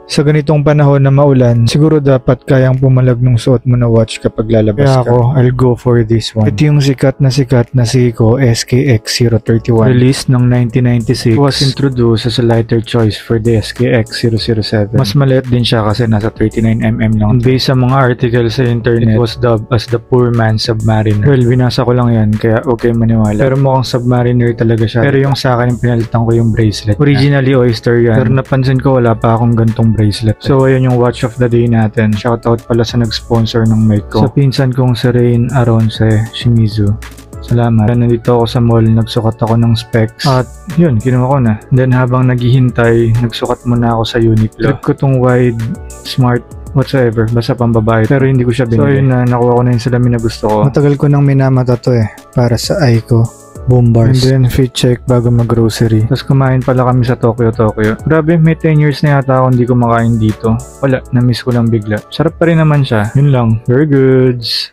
Sa ganitong panahon na maulan, siguro dapat kayang pumalag ng suot mo na watch kapag lalabas ka. Kaya ako, I'll go for this one. Ito yung sikat na Seiko SKX031. Released noong 1996, was introduced as a lighter choice for the SKX007. Mas maliit din siya kasi nasa 39mm lang. Based sa mga articles sa internet, it was dubbed as the poor man's submariner. Well, binasa ko lang yan, kaya okay maniwala. Pero mukhang submariner talaga siya. Pero yung sa akin, pinalitan ko yung bracelet. Originally oyster yan. Pero napansin ko wala pa akong gantong bracelet. So ayun yung watch of the day natin. Shoutout pala sa nag-sponsor ng mic ko. Sa pinsan kong si Rain Aronce Shimizu. Salamat. Nandito ako sa mall, nagsukat ako ng specs. At yun, kinuha ko na. Then habang naghihintay, nagsukat muna ako sa Uniqlo. Trip ko tong wide, smart, whatsoever, basta pambabae. Pero hindi ko siya binili. So yun na, nakuha ko na yung salamin na gusto ko. Matagal ko nang minamata to para sa eye ko. Boom bars. And then fit check bago mag-grocery. Tapos kumain pala kami sa Tokyo. Grabe, may 10 years na yata ako hindi kumakain dito. Wala, na-miss ko lang bigla. Sarap pa rin naman siya. Yun lang. Very goods.